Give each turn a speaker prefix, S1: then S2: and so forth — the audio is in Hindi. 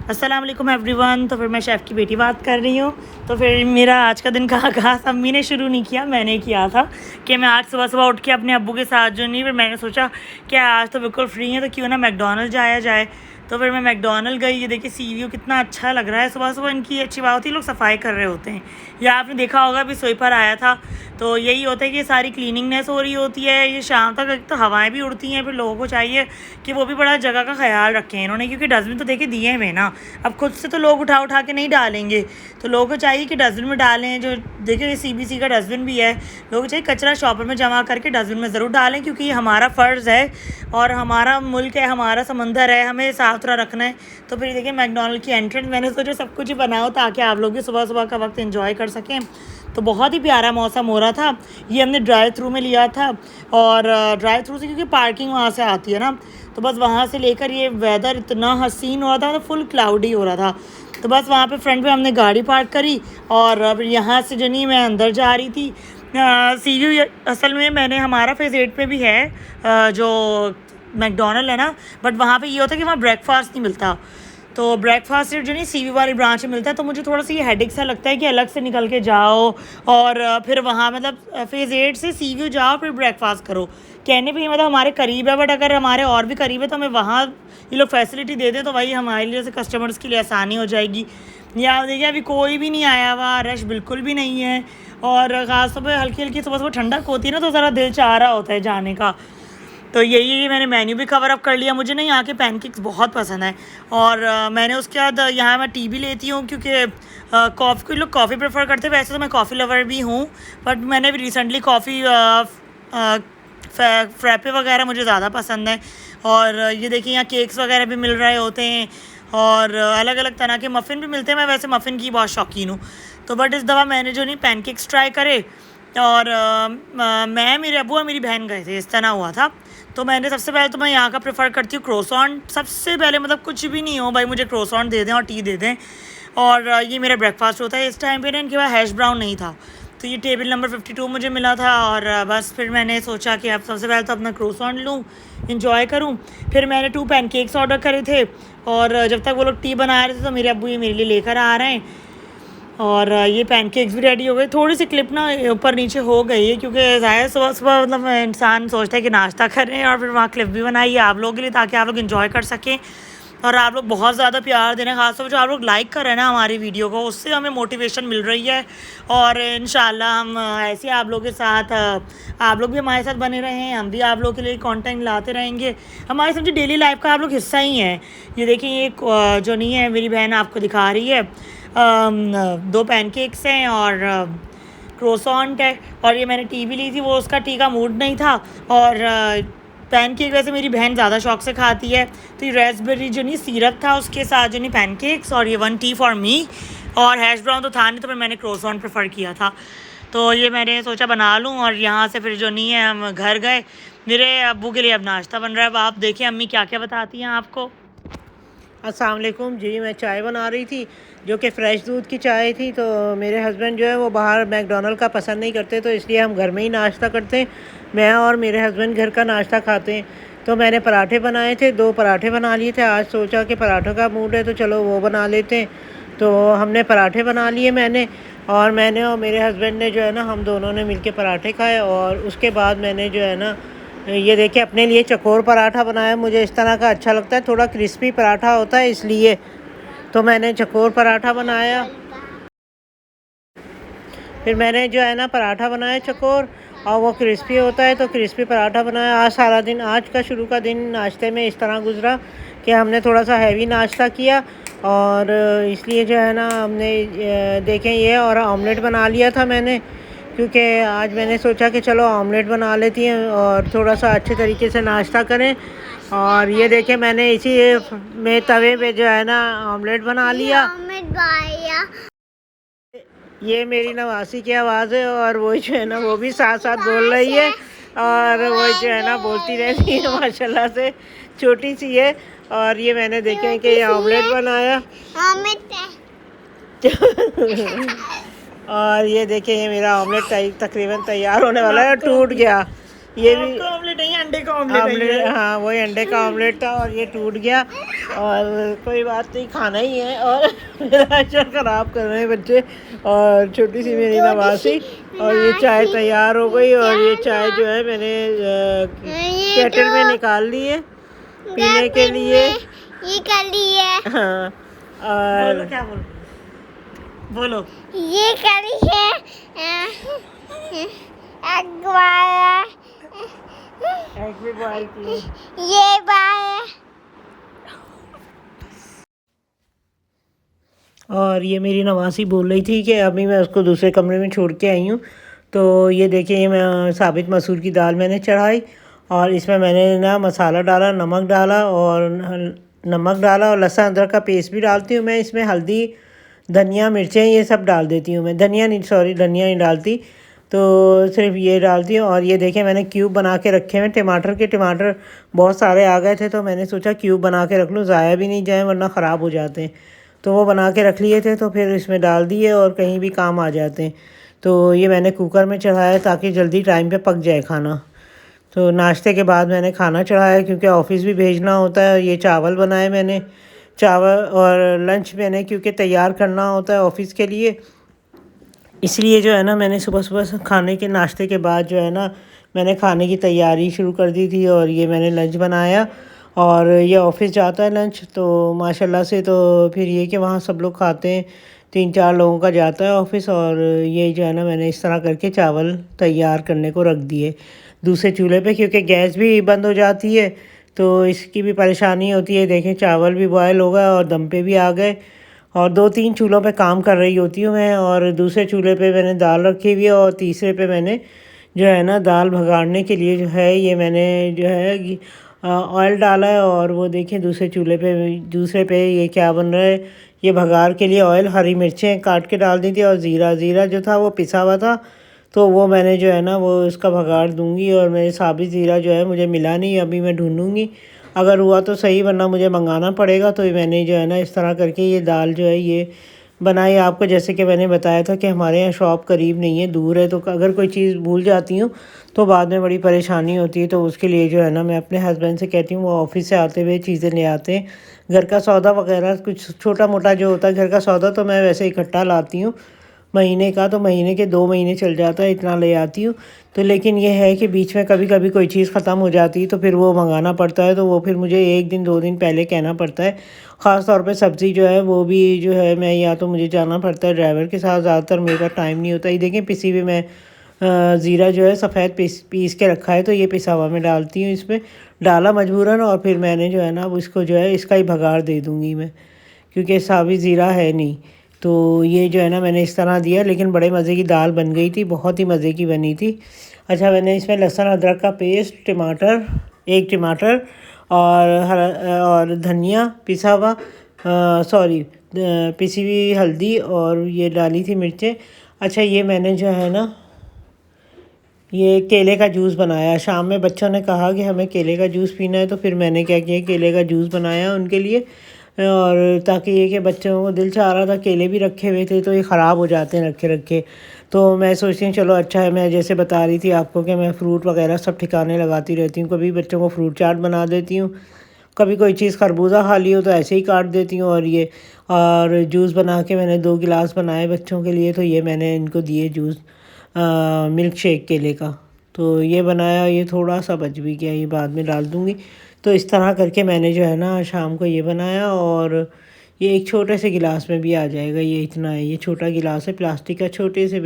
S1: अस्सलाम वालेकुम एवरीवन। तो फिर मैं शेफ़ की बेटी बात कर रही हूँ। तो फिर मेरा आज का दिन का आगाज़ अम्मी ने शुरू नहीं किया, मैंने किया था कि मैं आज सुबह सुबह उठ के अपने अब्बू के साथ जो नहीं, फिर मैंने सोचा कि आज तो बिल्कुल फ्री है तो क्यों ना मैकडॉनल्ड जाया जाए। तो फिर मैं मैकडॉनल्ड गई। ये देखिए सी व्यू कितना अच्छा लग रहा है। सुबह सुबह इनकी अच्छी बात होती है, लोग सफाई कर रहे होते हैं। या आपने देखा होगा अभी स्वीपर आया था, तो यही होता है कि सारी क्लीनिंगनेस हो रही होती है। ये शाम तक एक तो हवाएं भी उड़ती हैं, फिर लोगों को चाहिए कि वो भी बड़ा जगह का ख्याल रखें इन्होंने, क्योंकि डस्टबिन तो देखिए दिए हुए ना, अब खुद से तो लोग उठा उठा के नहीं डालेंगे, तो लोगों को चाहिए कि डस्टबिन में डालें। जो देखिए CBC का डस्टबिन भी है, लोगों को चाहिए कचरा शॉपर में जमा करके डस्टबिन में ज़रूर डालें, क्योंकि ये हमारा फ़र्ज़ है और हमारा मुल्क है, हमारा समंदर है, हमें साफ सुथरा रखना है। तो फिर देखिए मैकडॉनल्ड की एंट्रेंस मैंने सोचा सब कुछ ही बनाओ ताकि आप लोग भी सुबह सुबह का वक्त एंजॉय कर सकें। तो बहुत ही प्यारा मौसम हो रहा था। ये हमने ड्राइव थ्रू में लिया था, और ड्राइव थ्रू से क्योंकि पार्किंग वहाँ से आती है ना, तो बस वहाँ से लेकर ये वेदर इतना हसीन हो रहा था, तो फुल क्लाउडी हो रहा था। तो बस वहाँ पे फ्रंट पे हमने गाड़ी पार्क करी, और फिर यहाँ से जो नहीं मैं अंदर जा रही थी। सी व्यू असल में मैंने हमारा फेज़ 8 में भी है जो मैकडॉनल्ड है ना, बट वहाँ पे ये होता है कि वहाँ ब्रेकफास्ट नहीं मिलता। तो ब्रेकफास्ट सिर्फ जो नहीं सी व्यू वाली ब्रांच में मिलता है, तो मुझे थोड़ा सा ये हेडेक सा लगता है कि अलग से निकल के जाओ और फिर वहाँ मतलब फेज़ 8 से सी व्यू जाओ फिर ब्रेकफास्ट करो। कहने पे मतलब हमारे करीब है, बट अगर हमारे और भी करीब है तो हमें वहाँ ये लोग फैसिलिटी दे दें तो वही हमारे लिए जैसे कस्टमर्स के लिए आसानी हो जाएगी। या देखिए अभी कोई भी नहीं आया हुआ, रश बिल्कुल भी नहीं है, और ख़ास तौर पर हल्की हल्की सुबह सुबह ठंडक होती है ना, तो ज़रा दिल चाह रहा होता है जाने का। तो यही मैंने मेन्यू भी कवर अप कर लिया। मुझे ना यहाँ के पैनकेक्स बहुत पसंद है, और मैंने उसके बाद यहाँ मैं टी भी लेती हूँ, क्योंकि कॉफ़ी लोग कॉफ़ी प्रेफर करते हैं। वैसे तो मैं कॉफ़ी लवर भी हूँ, बट मैंने भी रिसेंटली कॉफ़ी फ्रैपे वगैरह मुझे ज़्यादा पसंद है। और ये देखिए यहाँ केक्स वगैरह भी मिल रहे होते हैं, और अलग अलग तरह के मफ़िन भी मिलते हैं। मैं वैसे मफ़िन की बहुत शौकीन हूँ, तो बट इस दफ़ा मैंने जो नहीं पैनकेक्स ट्राई करे, और मैं, मेरे अब्बू और मेरी बहन गए थे, इस तरह हुआ था। तो मैंने सबसे पहले तो मैं यहाँ का प्रेफर करती हूँ क्रोसॉन्ट सबसे पहले, मतलब कुछ भी नहीं हो भाई मुझे क्रोसॉन्ट दे दें और टी दे दें। और ये मेरा ब्रेकफास्ट होता है इस टाइम पे ना। इनके पास हैश ब्राउन नहीं था, तो ये टेबल नंबर 52 मुझे मिला था, और बस फिर मैंने सोचा कि अब सबसे पहले तो अपना क्रोसॉन्ट लूँ, इंजॉय करूँ। फिर मैंने 2 पैनकेक्स ऑर्डर करे थे, और जब तक वो लोग टी बना रहे थे तो मेरे अब्बू ये मेरे लिए लेकर आ रहे हैं। और ये पैनकेक्स भी रेडी हो गए। थोड़ी सी क्लिप ना ऊपर नीचे हो गई है, क्योंकि ज़ाहिर सुबह सुबह मतलब इंसान सोचता है कि नाश्ता करें, और फिर वहाँ क्लिप भी बनाई है आप लोगों के लिए ताकि आप लोग एंजॉय कर सकें। और आप लोग बहुत ज़्यादा प्यार दे रहे हैं, खासतौर पर जो आप लोग लाइक कर रहे हैं ना हमारी वीडियो को, उससे हमें मोटिवेशन मिल रही है। और इंशाल्लाह हम ऐसे आप लोगों के साथ, आप लोग भी हमारे साथ बने रहें, हम भी आप लोगों के लिए कंटेंट लाते रहेंगे। हमारे समझे डेली लाइफ का आप लोग हिस्सा ही हैं। ये देखिए ये जो नहीं है मेरी बहन आपको दिखा रही है, 2 पैनकेक्स हैं और क्रोसॉन्ट है। और ये मैंने टी भी ली थी, वो उसका टी का मूड नहीं था। और पैनकेक वैसे मेरी बहन ज़्यादा शौक से खाती है, तो ये रेसबेरी जो नहीं सिरप था उसके साथ जो नहीं पैनकेक्स, और ये 1 टी फॉर मी। और हैश ब्राउन तो था नहीं, तो फिर मैंने क्रोसॉन्ट प्रेफर किया था। तो ये मैंने सोचा बना लूँ, और यहाँ से फिर जो नहीं है हम घर गए। मेरे अब्बू के लिए अब नाश्ता बन रहा है। अब आप देखिए अम्मी क्या क्या बताती हैं आपको।
S2: अस्सलाम वालेकुम जी। मैं चाय बना रही थी जो कि फ़्रेश दूध की चाय थी। तो मेरे हस्बैंड जो है वो बाहर मैकडॉनल्ड का पसंद नहीं करते, तो इसलिए हम घर में ही नाश्ता करते हैं। मैं और मेरे हस्बैंड घर का नाश्ता खाते हैं। तो मैंने पराठे बनाए थे, 2 पराठे बना लिए थे। आज सोचा कि पराठों का मूड है तो चलो वो बना लेते हैं। तो हमने पराठे बना लिए मैंने और मेरे हस्बैंड ने जो है ना, हम दोनों ने मिलके पराठे खाए। और उसके बाद मैंने जो है ना, ये देखिए अपने लिए चकोर पराठा बनाया। मुझे इस तरह का अच्छा लगता है, थोड़ा क्रिस्पी पराठा होता है इसलिए। तो मैंने चकोर पराठा बनाया। फिर मैंने जो है ना पराठा बनाया चकोर, और वो क्रिस्पी होता है तो क्रिस्पी पराठा बनाया। आज सारा दिन, आज का शुरू का दिन नाश्ते में इस तरह गुजरा कि हमने थोड़ा सा हैवी नाश्ता किया, और इसलिए जो है ना हमने देखें ये, और ऑमलेट बना लिया था मैंने, क्योंकि आज मैंने सोचा कि चलो ऑमलेट बना लेती हैं और थोड़ा सा अच्छे तरीके से नाश्ता करें। और ये देखें मैंने इसी में तवे पे जो है ना ऑमलेट बना लिया। ये मेरी नवासी की आवाज़ है, और वो जो है ना वो भी साथ साथ बोल रही है, और वो जो है ना बोलती रहती है माशाल्लाह से, छोटी सी है। और ये मैंने देखे कि ये ऑमलेट बनाया। और ये देखें ये मेरा ऑमलेट तकरीबन तैयार होने वाला है, टूट गया। ये भी
S1: ऑमलेट नहीं, अंडे का ऑमलेट
S2: आमलेट, हाँ वही अंडे का ऑमलेट था और ये टूट गया। और कोई बात नहीं, खाना ही है। और मेरा अचार ख़राब कर रहे हैं बच्चे। और छोटी सी मेरी नवासी। और ये चाय तैयार हो गई और ये चाय जो है मैंने केटल में निकाल ली है पीने के लिए।
S3: ये कर लिए
S2: हाँ
S1: बोलो
S2: और
S1: क्या बोलो
S3: ये करी है अगवारा
S2: एग भी बॉयल किए।
S3: ये बार
S2: और ये मेरी नवासी बोल रही थी कि अभी मैं उसको दूसरे कमरे में छोड़ के आई हूँ। तो ये देखिए, ये मैं साबित मसूर की दाल मैंने चढ़ाई और इसमें मैंने ना मसाला डाला, नमक डाला और लहसुन अदरक का पेस्ट भी डालती हूँ मैं इसमें। हल्दी, धनिया, मिर्चें ये सब डाल देती हूँ मैं। धनिया नहीं डालती, तो सिर्फ ये डालती हूँ। और ये देखें, मैंने क्यूब बना के रखे हैं टमाटर बहुत सारे आ गए थे तो मैंने सोचा क्यूब बना के रख लूँ, ज़ाया भी नहीं जाए वरना ख़राब हो जाते हैं। तो वो बना के रख लिए थे तो फिर इसमें डाल दिए और कहीं भी काम आ जाते हैं। तो ये मैंने कुकर में चढ़ाया ताकि जल्दी टाइम पे पक जाए खाना। तो नाश्ते के बाद मैंने खाना चढ़ाया क्योंकि ऑफिस भी भेजना होता है। ये चावल बनाए मैंने, चावल और लंच मैंने क्योंकि तैयार करना होता है ऑफिस के लिए, इसलिए जो है ना मैंने सुबह सुबह खाने के नाश्ते के बाद जो है ना मैंने खाने की तैयारी शुरू कर दी थी। और ये मैंने लंच बनाया और ये ऑफिस जाता है लंच, तो माशाल्लाह से तो फिर ये कि वहाँ सब लोग खाते हैं, 3-4 लोगों का जाता है ऑफिस। और ये जो है ना मैंने इस तरह करके चावल तैयार करने को रख दिए दूसरे चूल्हे पे क्योंकि गैस भी बंद हो जाती है तो इसकी भी परेशानी होती है। देखें, चावल भी बॉयल हो गया और दम पे भी आ गए। और 2-3 चूल्हों पे काम कर रही होती हूँ मैं। और दूसरे चूल्हे पे मैंने दाल रखी हुई है और तीसरे पे मैंने जो है ना दाल भगाड़ने के लिए जो है ये मैंने जो है ऑयल डाला है। और वो देखें दूसरे पे ये क्या बन रहा है, ये भगार के लिए ऑयल, हरी मिर्चें काट के डाल दी थी और ज़ीरा जो था वो पिसा हुआ था तो वो मैंने जो है ना वो इसका भगाड़ दूंगी। और मेरे साबित ज़ीरा जो है मुझे मिला नहीं, अभी मैं ढूंढूंगी, अगर हुआ तो सही वरना मुझे मंगाना पड़ेगा। तो मैंने जो है ना इस तरह करके ये दाल जो है ये बनाई आपको। जैसे कि मैंने बताया था कि हमारे यहाँ शॉप करीब नहीं है, दूर है, तो अगर कोई चीज़ भूल जाती हूँ तो बाद में बड़ी परेशानी होती है। तो उसके लिए जो है ना मैं अपने हस्बैंड से कहती हूँ वो ऑफिस से आते हुए चीज़ें ले आते हैं। घर का सौदा वगैरह कुछ छोटा मोटा जो होता है घर का सौदा तो मैं वैसे इकट्ठा लाती हूँ महीने का, तो महीने के 2 महीने चल जाता है, इतना ले आती हूँ। तो लेकिन ये है कि बीच में कभी कभी कोई चीज़ ख़त्म हो जाती है तो फिर वो मंगाना पड़ता है, तो वो फिर मुझे 1 दिन 2 दिन पहले कहना पड़ता है। ख़ास तौर पे सब्ज़ी जो है वो भी जो है मैं या तो मुझे जाना पड़ता है ड्राइवर के साथ, ज़्यादातर मेरे पास टाइम नहीं होता। ये देखें, पिसी हुई मैं ज़ीरा जो है सफ़ेद पीस के रखा है तो ये पिसा हुआ मैं डालती हूँ इसमें, डाला मजबूरन। और फिर मैंने जो है ना अब इसको जो है इसका ही भगाड़ दे दूँगी मैं क्योंकि साबित ज़ीरा है नहीं। तो ये जो है ना मैंने इस तरह दिया, लेकिन बड़े मज़े की दाल बन गई थी, बहुत ही मज़े की बनी थी। अच्छा, मैंने इसमें लहसुन अदरक का पेस्ट, एक टमाटर और धनिया पिसा हुआ, पिसी हुई हल्दी और ये डाली थी मिर्चें। अच्छा, ये मैंने जो है ना ये केले का जूस बनाया। शाम में बच्चों ने कहा कि हमें केले का जूस पीना है तो फिर मैंने क्या किया, केले का जूस बनाया उनके लिए। और ताकि ये कि बच्चों को दिल चाह रहा था, केले भी रखे हुए थे तो ये ख़राब हो जाते हैं रखे रखे। तो मैं सोचती हूँ चलो अच्छा है, मैं जैसे बता रही थी आपको कि मैं फ़्रूट वगैरह सब ठिकाने लगाती रहती हूँ। कभी बच्चों को फ्रूट चाट बना देती हूँ, कभी कोई चीज़ खरबूजा खा ली हो तो ऐसे ही काट देती हूँ। और जूस बना के मैंने 2 गिलास बनाए बच्चों के लिए, तो ये मैंने इनको दिए जूस, मिल्क शेक केले का। तो ये बनाया, ये थोड़ा सा बच भी गया, ये बाद में डाल दूँगी। तो इस तरह करके मैंने जो है ना शाम को ये बनाया। और ये एक छोटे से गिलास में भी आ जाएगा, ये इतना है, ये छोटा गिलास है प्लास्टिक का, छोटे से